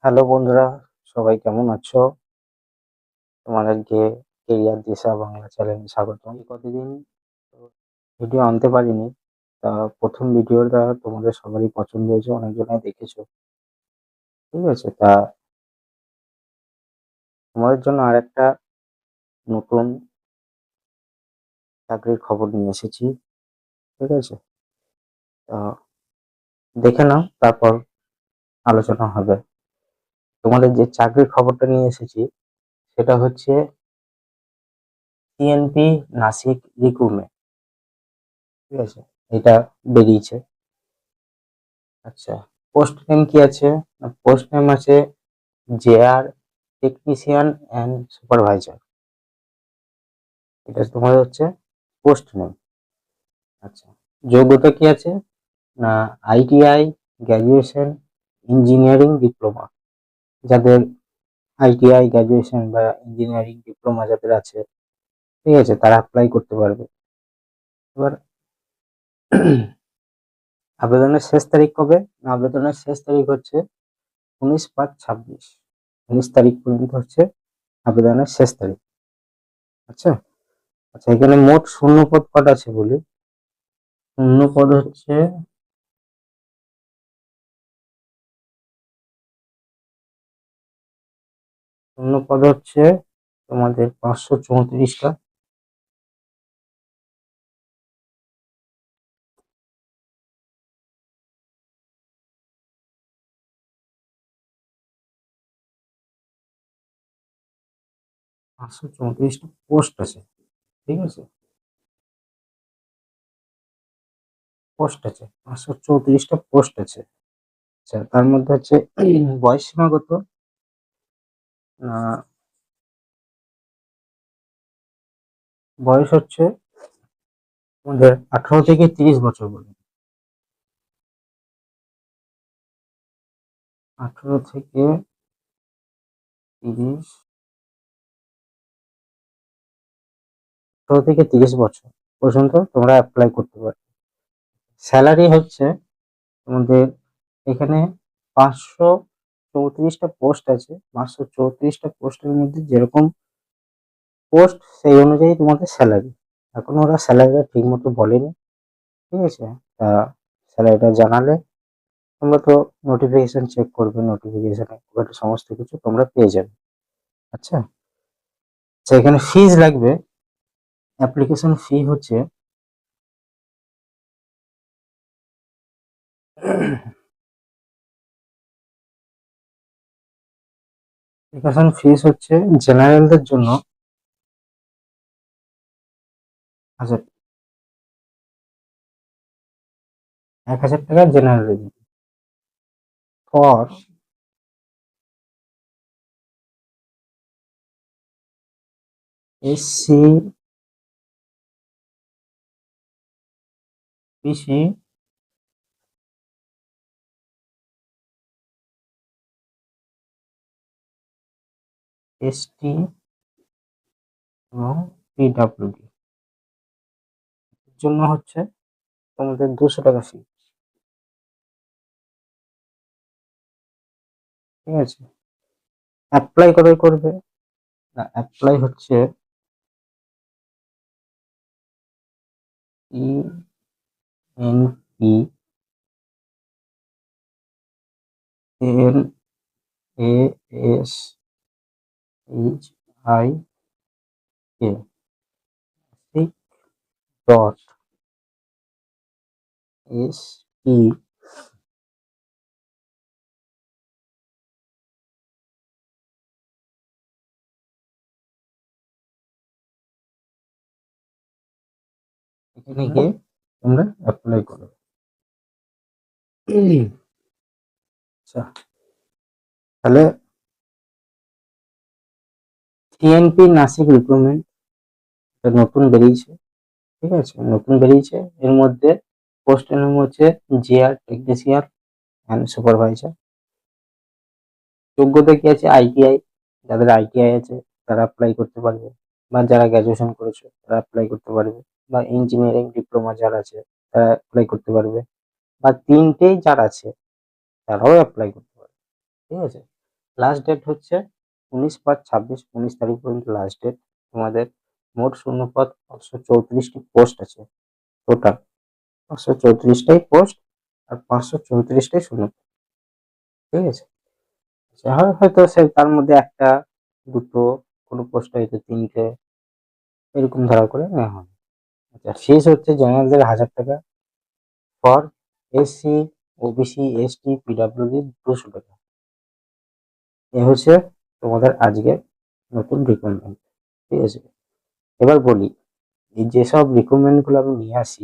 Hello বন্ধুরা, সবাই কেমন আছো? তোমাদেরকে কেরিয়ার দিশা বাংলা চ্যানেলে স্বাগতম। এই কতদিন ভিডিও আনতে পারিনি। তা প্রথম ভিডিওটা তোমাদের সবারই পছন্দ হয়েছে, অনেকজনাই দেখেছো। ঠিক আছে? তা তোমাদের জন্য আরেকটা নতুন চাকরির খবর নিয়ে এসেছি। ঠিক আছে? তা দেখে নাও, তারপর আলোচনা হবে। তোমাদের যে চাকরির খবরটা নিয়ে এসেছি সেটা হচ্ছে সিএনপি নাসিক রিক্রুটমেন্ট। ঠিক আছে? এটা বেরিয়েছে। আচ্ছা, পোস্ট নেম কি আছে? পোস্ট নেম আছে জেআর টেকনিশিয়ান অ্যান্ড সুপারভাইজার। এটা তোমার হচ্ছে পোস্ট নেম। আচ্ছা, যোগ্যতা কি আছে? না, আইটিআই, গ্র্যাজুয়েশন, ইঞ্জিনিয়ারিং ডিপ্লোমা। যাদের আইটিআই, গ্র্যাজুয়েশন বা ইঞ্জিনিয়ারিং ডিপ্লোমা যাদের আছে, ঠিক আছে, তারা অ্যাপ্লাই করতে পারবে। এবার আবেদনের শেষ তারিখ কবে? আবেদনের শেষ তারিখ হচ্ছে 19/5/26। 19 তারিখ পর্যন্ত হচ্ছে আবেদনের শেষ তারিখ। আচ্ছা। আচ্ছা, এখানে মোট শূন্যপদ কটা আছে বলি। শূন্যপদ হচ্ছে তোমাদের 534টা। পোস্ট আছে। ঠিক আছে? পোস্ট আছে, 534টা পোস্ট আছে। আচ্ছা, তার মধ্যে হচ্ছে বয়স সীমা কত? না, বয়স হচ্ছে তোমাদের 18 থেকে 30 বছর বলে। 18 থেকে 30, 18 থেকে 30 বছর পর্যন্ত তোমরা অ্যাপ্লাই করতে পারো। স্যালারি হচ্ছে তোমাদের এখানে 534টা পোস্ট আছে। 534টা পোস্টের মধ্যে যেরকম পোস্ট সেই অনুযায়ী তোমাদের স্যালারি। এখন ওরা স্যালারিটা ঠিক মতো বলেনি। ঠিক আছে? তা স্যালারিটা জানালে তোমরা তো নোটিফিকেশন চেক করবে, নোটিফিকেশনে সমস্ত কিছু তোমরা পেয়ে যাবে। আচ্ছা। আচ্ছা, এখানে ফিজ লাগবে। অ্যাপ্লিকেশন ফি হচ্ছে অ্যাপ্লিকেশন ফিস হচ্ছে জেনারেলদের জন্য 1000, 1000 টাকা জেনারেলের জন্য। ফর এসসি, পিসি, এসটি এবং পিডাব্লিউডি জন্য হচ্ছে তোমাদের 200 টাকা ফি। ঠিক আছে? অ্যাপ্লাই করে করবে? না, অ্যাপ্লাই হচ্ছে ENP N A S H I K dot S P এখানে গিয়ে তোমরা অ্যাপ্লাই করো। আচ্ছা, তাহলে সিএনপি নাসিক রিক্রুটমেন্ট নতুন বেরিয়েছে। ঠিক আছে? নতুন বেরিয়েছে। এর মধ্যে পোস্টের নাম হচ্ছে জিআর টেকনিশিয়ান অ্যান্ড সুপারভাইজার। যোগ্যতা কি আছে? আইটিআই। যাদের আইটিআই আছে তারা অ্যাপ্লাই করতে পারবে, বা যারা গ্র্যাজুয়েশন করেছে তারা অ্যাপ্লাই করতে পারবে, বা ইঞ্জিনিয়ারিং ডিপ্লোমা যারা আছে তারা অ্যাপ্লাই করতে পারবে, বা তিনটেই যারা আছে তারাও অ্যাপ্লাই করতে পারবে। ঠিক আছে? লাস্ট ডেট হচ্ছে 19/26, 19 তারিখ পর্যন্ত লাস্ট ডেট। তোমাদের মোট শূন্যপদ 534টি পোস্ট আছে টোটাল, 534টাই পোস্ট আর 534টাই শূন্যপদ, ঠিক আছে। হয়তো সে তার মধ্যে একটা দুটো কোনো পোস্ট হয়তো তিনটে এরকম ধারা করে নেওয়া হবে। আচ্ছা, ফিস হচ্ছে জেনারেলদের 1000 টাকা, for SC, OBC, ST, PWD 200 টাকা। এ হচ্ছে তোমাদের আজকে নতুন রিক্রুটমেন্ট, ঠিক আছে। এবার বলি, এই যেসব রিক্রুটমেন্ট গুলো আমি নিয়ে আসি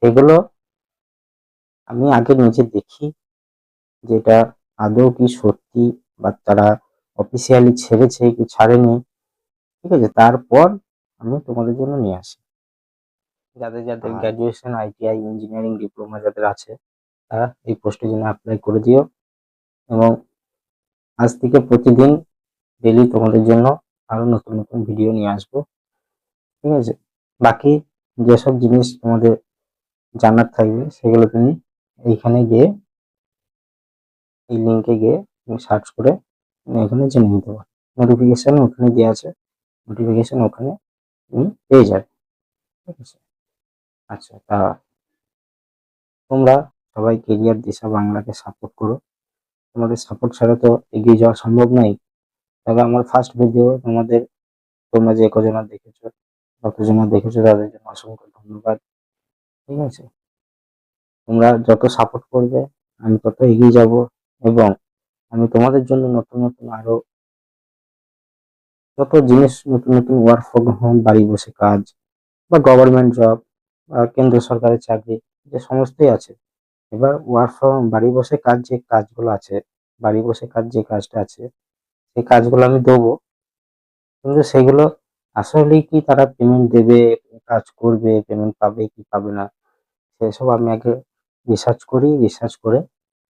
সেগুলো আমি আগে নিজে দেখি যেটা আদৌ কি সত্যি বা তারা অফিসিয়ালি ছেড়েছে কি ছাড়েনি, ঠিক আছে। তারপর আমি তোমাদের জন্য নিয়ে আসি। যাদের যাদের গ্র্যাজুয়েশন, আইটিআই, ইঞ্জিনিয়ারিং ডিপ্লোমা যাদের আছে তারা এই পোস্টের জন্য অ্যাপ্লাই করে দিও। এবং আজ থেকে প্রতিদিন ডেলি তোমাদের জন্য আরো নতুন নতুন ভিডিও নিয়ে আসবো, ঠিক আছে। বাকি যেসব জিনিস তোমাদের জানার থাকবে সেগুলো তুমি এইখানে গিয়ে, এই লিঙ্কে গিয়ে তুমি সার্চ করে তুমি এখানে জেনে নিতে পারো। নোটিফিকেশন ওখানে দেওয়া আছে, নোটিফিকেশন ওখানে তুমি পেয়ে যাবে, ঠিক আছে। আচ্ছা, তা তোমরা সবাই কেরিয়ার দিশা বাংলাকে সাপোর্ট করো। তোমাদের সাপোর্ট ছাড়া তো এগিয়ে যাওয়া সম্ভব নয়। তবে আমার ফার্স্ট ভিডিও তোমরা যে কজনা দেখেছো, যতজনা দেখেছো তাদের জন্য অসংখ্য ধন্যবাদ, ঠিক আছে। তোমরা যত সাপোর্ট করবে আমি তত এগিয়ে যাব, এবং আমি তোমাদের জন্য নতুন নতুন আরো যত জিনিস, নতুন নতুন ওয়ার্ক ফ্রম হোম, বাড়ি বসে কাজ বা গভর্নমেন্ট জব বা কেন্দ্র সরকারের চাকরি, যে সমস্তই আছে। এবার ওয়ার্ক ফ্রম বাড়ি বসে কাজ, যে কাজগুলো আছে, বাড়ি বসে কাজ যে কাজটা আছে সেই কাজগুলো আমি দেবো, কিন্তু সেগুলো আসলেই কি তারা পেমেন্ট দেবে, কাজ করবে, পেমেন্ট পাবে কি পাবে না, সেসব আমি আগে রিসার্চ করি। রিসার্চ করে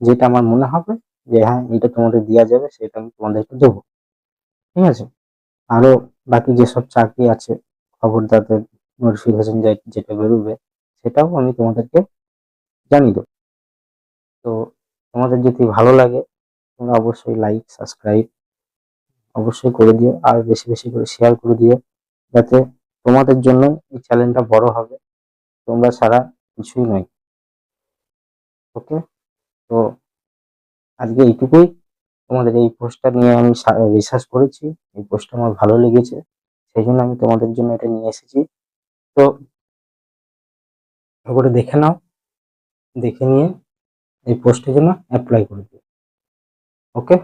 যেটা আমার মনে হবে যে হ্যাঁ এটা তোমাদের দেওয়া যাবে সেটা আমি তোমাদেরকে দেবো, ঠিক আছে। আরো বাকি যেসব চাকরি আছে খবরদারদের নোটিফিকেশন যেটা বেরোবে সেটাও আমি তোমাদেরকে জানিয়ে দেবো। তো তোমাদের যদি ভালো লাগে তোমরা অবশ্যই লাইক, সাবস্ক্রাইব অবশ্যই করে দিও, আর বেশি বেশি করে শেয়ার করে দিও, যাতে তোমাদের জন্য এই চ্যানেলটা বড় হবে। তোমরা ছাড়া কিছুই নয়, ওকে। তো আজকে এইটুকুই। তোমাদের এই পোস্টটা নিয়ে আমি রিসার্চ করেছি, এই পোস্টটা আমার ভালো লেগেছে, সেই জন্য আমি তোমাদের জন্য এটা নিয়ে এসেছি। তো ওগুলো দেখে নাও, দেখে নিয়ে এই পোস্টের জন্য অ্যাপ্লাই করে দিও, ওকে।